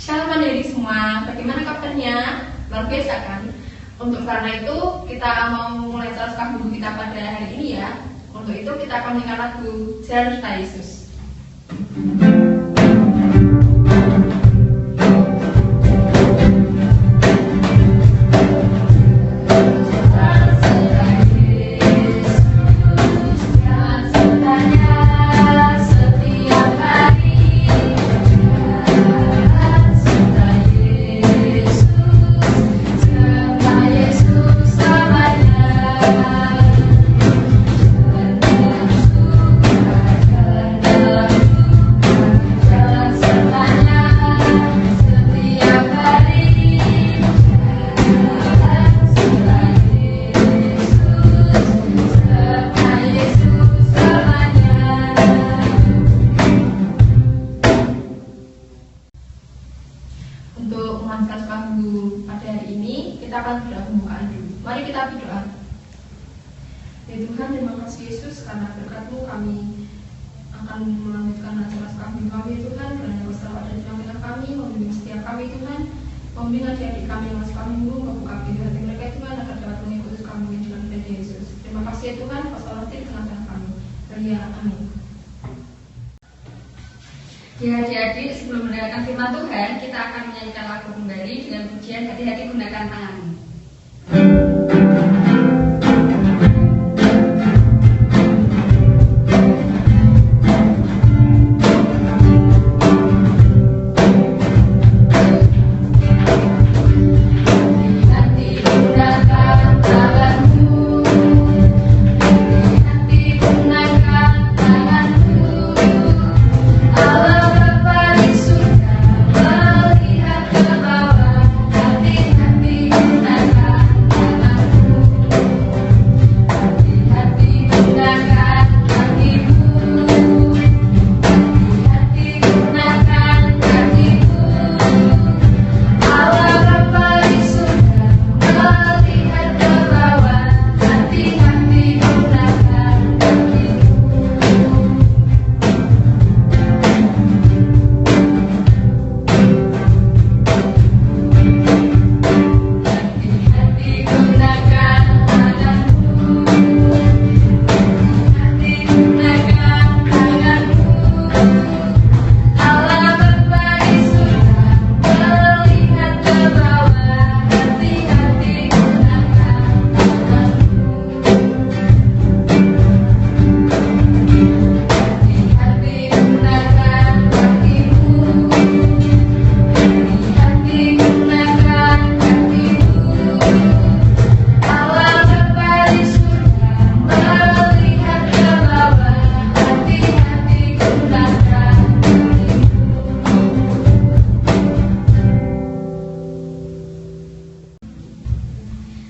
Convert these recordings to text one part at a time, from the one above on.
Shalom adik semua, bagaimana kabarnya? Luar biasa kan? Untuk karena itu kita mau mulai teruskan buku kita pada hari ini ya. Untuk itu kita akan menyanyikan lagu Cerita Yesus. Untuk melanjutkan lagu pada hari ini, kita akan berdoa pembukaan dulu. Mari kita berdoa. Ya Tuhan, terima kasih Yesus karena berkat-Mu kami akan melanjutkan acara kami Tuhan. Karena Kau selalu ada di tengah kami, membimbing setiap kami Tuhan, membimbing adik-adik kami yang masih kami membuka pintu hati mereka Tuhan agar dapat mengikuti kami yang dalam nama Yesus. Terima kasih ya Tuhan, Kau selalu di tengah kami. Ya, amin. Ya adik-adik, sebelum mendengarkan firman Tuhan, kita akan menyanyikan lagu kembali dengan pujian Hati-hati Gunakan Tanganmu.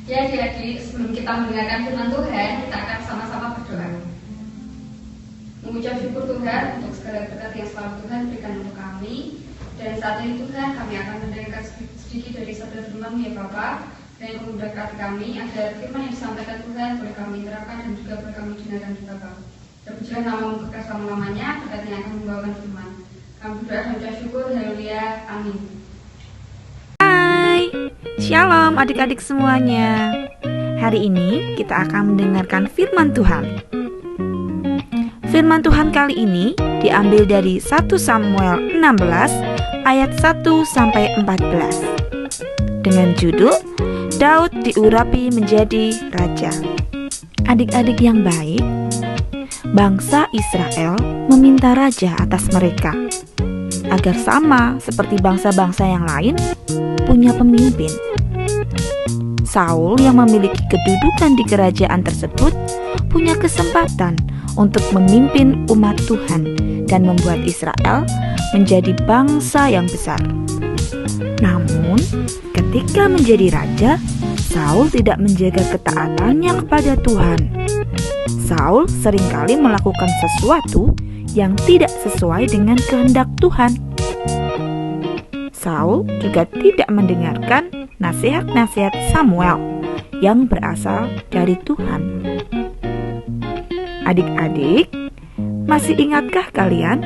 Ya adik-adik, sebelum kita mendengarkan firman Tuhan, kita akan sama-sama berdoa. Mengucap syukur Tuhan untuk segala berkat yang selalu Tuhan berikan untuk kami. Dan saat ini Tuhan, kami akan mendengarkan sedikit dari sabda firman ya Bapa, dan yang memudahkan kami agar firman yang disampaikan Tuhan boleh kami terapkan dan juga boleh kami dengarkan juga Bapa. Terpujilah nama-Mu kekal selama-lamanya, berkat yang akan membawakan firman. Kami berdoa dan mengucap syukur, haleluya, amin. Shalom adik-adik semuanya. Hari ini kita akan mendengarkan firman Tuhan. Firman Tuhan kali ini diambil dari 1 Samuel 16 ayat 1 sampai 14 dengan judul Daud diurapi menjadi raja. Adik-adik yang baik, bangsa Israel meminta raja atas mereka agar sama seperti bangsa-bangsa yang lain punya pemimpin. Saul yang memiliki kedudukan di kerajaan tersebut punya kesempatan untuk memimpin umat Tuhan dan membuat Israel menjadi bangsa yang besar. Namun, ketika menjadi raja, Saul tidak menjaga ketaatannya kepada Tuhan. Saul seringkali melakukan sesuatu yang tidak sesuai dengan kehendak Tuhan. Saul juga tidak mendengarkan nasihat-nasihat Samuel yang berasal dari Tuhan. Adik-adik, masih ingatkah kalian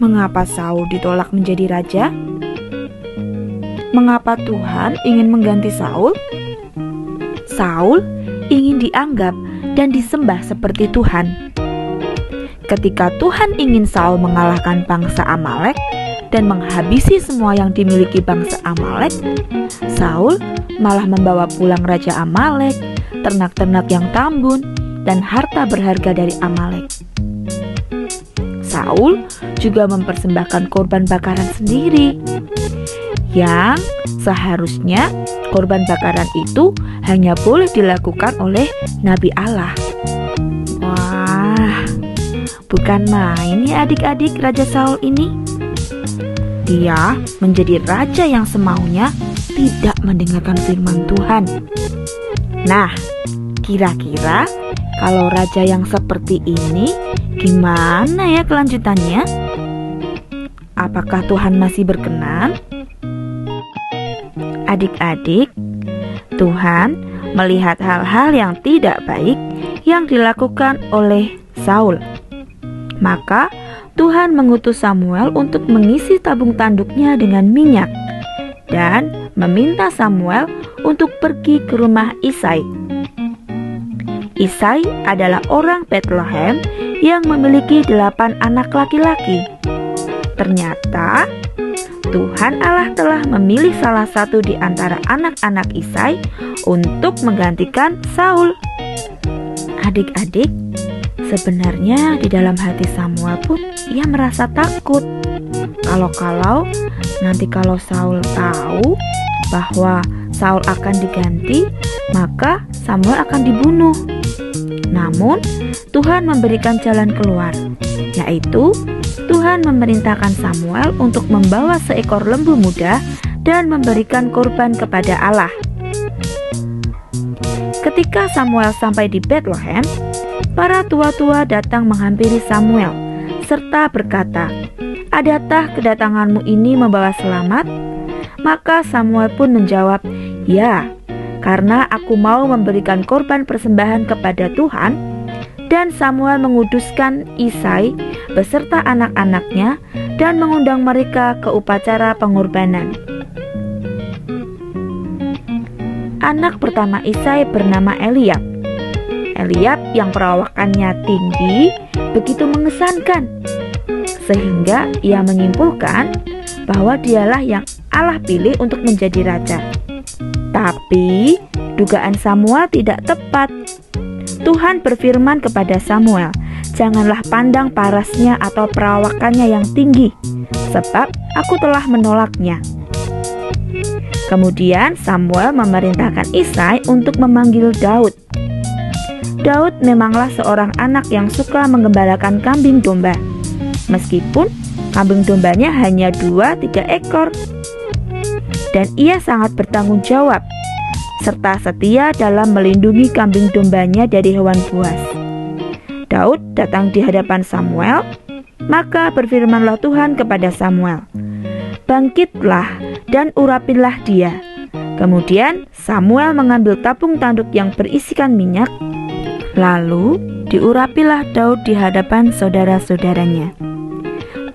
mengapa Saul ditolak menjadi raja? mengapa Tuhan ingin mengganti Saul? Saul ingin dianggap dan disembah seperti Tuhan. Ketika Tuhan ingin Saul mengalahkan bangsa Amalek dan menghabisi semua yang dimiliki bangsa Amalek, Saul malah membawa pulang raja Amalek, ternak-ternak yang tambun, dan harta berharga dari Amalek. Saul juga mempersembahkan korban bakaran sendiri, yang seharusnya korban bakaran itu hanya boleh dilakukan oleh Nabi Allah. Wah, bukan main ya adik-adik Raja Saul ini. Dia menjadi raja yang semaunya, tidak mendengarkan firman Tuhan. Nah, kira-kira kalau raja yang seperti ini, gimana ya kelanjutannya? Apakah Tuhan masih berkenan? Adik-adik, Tuhan melihat hal-hal yang tidak baik yang dilakukan oleh Saul. Maka Tuhan mengutus Samuel untuk mengisi tabung tanduknya dengan minyak dan meminta Samuel untuk pergi ke rumah Isai. Isai adalah orang Bethlehem yang memiliki 8 anak laki-laki. Ternyata Tuhan Allah telah memilih salah satu di antara anak-anak Isai untuk menggantikan Saul. Adik-adik, sebenarnya di dalam hati Samuel pun ia merasa takut. Kalau nanti Saul tahu bahwa Saul akan diganti, maka Samuel akan dibunuh. Namun Tuhan memberikan jalan keluar, yaitu Tuhan memerintahkan Samuel untuk membawa seekor lembu muda dan memberikan korban kepada Allah. Ketika Samuel sampai di Bethlehem, para tua-tua datang menghampiri Samuel serta berkata, "Adakah kedatanganmu ini membawa selamat?" Maka Samuel pun menjawab, "Ya, karena aku mau memberikan korban persembahan kepada Tuhan." Dan Samuel menguduskan Isai beserta anak-anaknya dan mengundang mereka ke upacara pengorbanan. Anak pertama Isai bernama Eliab. Eliab yang perawakannya tinggi begitu mengesankan, sehingga ia menyimpulkan bahwa dialah yang Allah pilih untuk menjadi raja. Tapi dugaan Samuel tidak tepat. Tuhan berfirman kepada Samuel, "Janganlah pandang parasnya atau perawakannya yang tinggi, sebab aku telah menolaknya." Kemudian Samuel memerintahkan Isai untuk memanggil Daud. Daud memanglah seorang anak yang suka menggembalakan kambing domba, meskipun kambing dombanya hanya 2-3 ekor. Dan ia sangat bertanggung jawab serta setia dalam melindungi kambing dombanya dari hewan buas. Daud datang di hadapan Samuel, maka berfirmanlah Tuhan kepada Samuel, "Bangkitlah dan urapilah dia." Kemudian Samuel mengambil tabung tanduk yang berisikan minyak, lalu diurapilah Daud di hadapan saudara-saudaranya.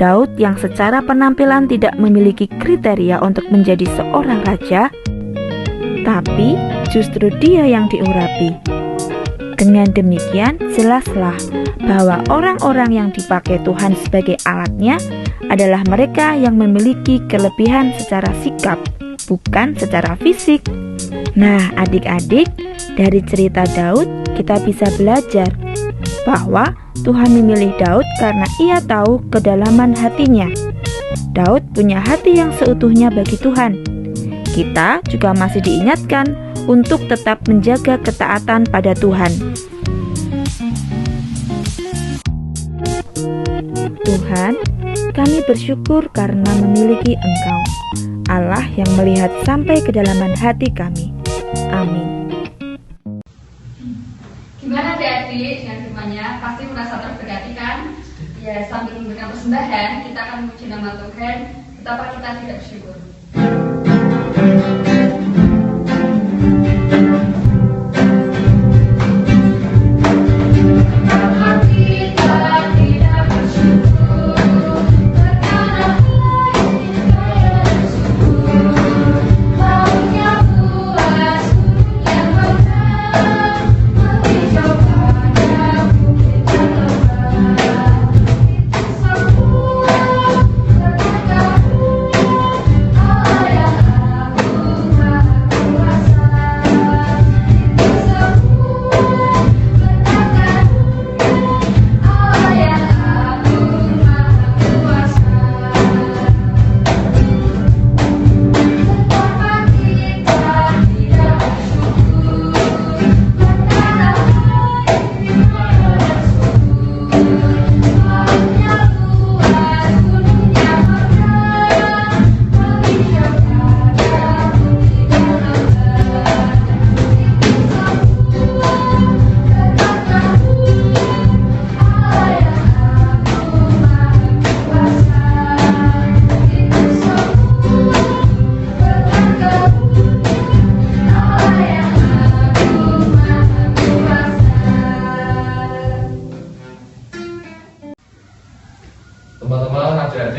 Daud yang secara penampilan tidak memiliki kriteria untuk menjadi seorang raja, tapi justru dia yang diurapi. Dengan demikian, jelaslah bahwa orang-orang yang dipakai Tuhan sebagai alatnya adalah mereka yang memiliki kelebihan secara sikap, bukan secara fisik. Nah, adik-adik, dari cerita Daud kita bisa belajar bahwa Tuhan memilih Daud karena ia tahu kedalaman hatinya. Daud punya hati yang seutuhnya bagi Tuhan. Kita juga masih diingatkan untuk tetap menjaga ketaatan pada Tuhan. Tuhan, kami bersyukur karena memiliki Engkau, Allah yang melihat sampai kedalaman hati kami. Amin. Gimana adik-adik dengan firman-Nya? Pasti merasa terberkati kan? Ya, sambil memberikan persembahan, kita akan memuji nama Tuhan, betapa kita tidak bersyukur.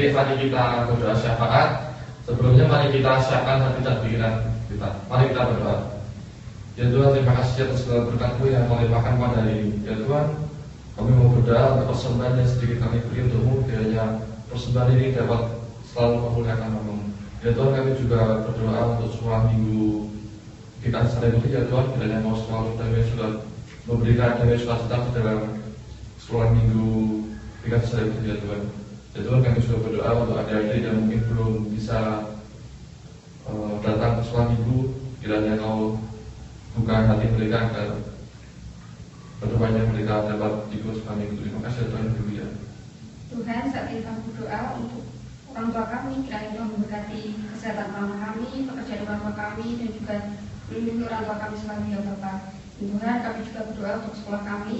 Jadi mari kita berdoa syafaat. Sebelumnya mari kita siapkan hati dan pikiran kita. Mari kita berdoa. Ya Tuhan, terima kasih atas segala berkat-Mu yang Kau limpahkan pada hari ini. Ya Tuhan, kami mau berdoa untuk persembahan yang sedikit kami beri untuk-Mu, kiranya persembahan ini dapat selalu memuliakan nama-Mu. Ya Tuhan, kami juga berdoa untuk sekolah minggu kita sore ini. Ya Tuhan, kiranya Kau selalu kami sudah memberikan kami sukacita di dalam sekolah minggu kita sore ini. Ya Tuhan. Ya Tuhan, kami juga berdoa untuk adik-adik yang mungkin belum bisa datang ke sekolah minggu, kiranya Kau buka hati mereka agar kedepannya mereka dapat ikut sekolah minggu. Terima kasih Tuhan. Tuhan, saat kita berdoa untuk orang tua kami, kiranya Tuhan memberkati kesehatan orang tua kami, pekerjaan orang tua kami, dan juga melindungi orang tua kami selalu ya Bapa. Tuhan, kami juga berdoa untuk sekolah kami,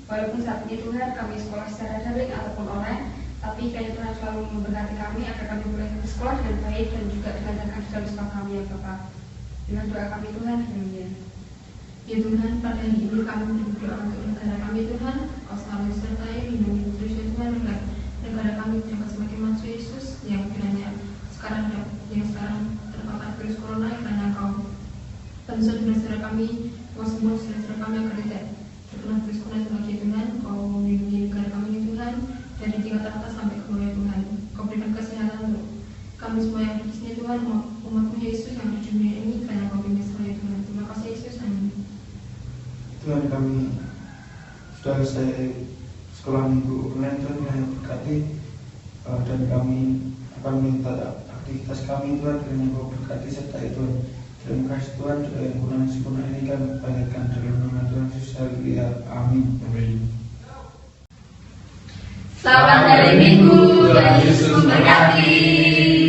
walaupun saat ini Tuhan kami sekolah secara daring ataupun online, tapi kiranya Tuhan selalu memberkati kami agar kami boleh bersekolah dengan baik dan juga dengan rekan dalam sekolah kami ya Bapa. Dengan doa kami Tuhan, amin. Ya Tuhan, pada hari ini kami berdoa untuk negara kami Tuhan, Kau selalu sertai, lindungi terus ya Tuhan, agar negara kami dapat semakin maju Yesus, yang kiranya sekarang terpapar virus corona, kiranya Kau tentu saudara kami, Kau semua saudara kami agar tidak terkena virus corona lagi Tuhan. Kau lindungi negara kami Tuhan, dari tingkat atas sampai ke bawah Tuhan. Kau berikan kesehatan untuk kami semua yang di sini Tuhan, umat-Mu Yesus yang di dunia ini, kiranya Kau pimpin selalu Tuhan. Terima kasih Yesus, amin. Tuhan, kami sudah selesai sekolah minggu online, Tuhan yang berkati, dan kami akan minta aktivitas kami Tuhan, kiranya Kau berkati serta itu. Terima kasih Tuhan, doa yang kurang sempurna ini kami panjatkan dalam nama Tuhan Yesus. Haleluya, amin. Selamat hari Minggu, Tuhan Yesus memberkati.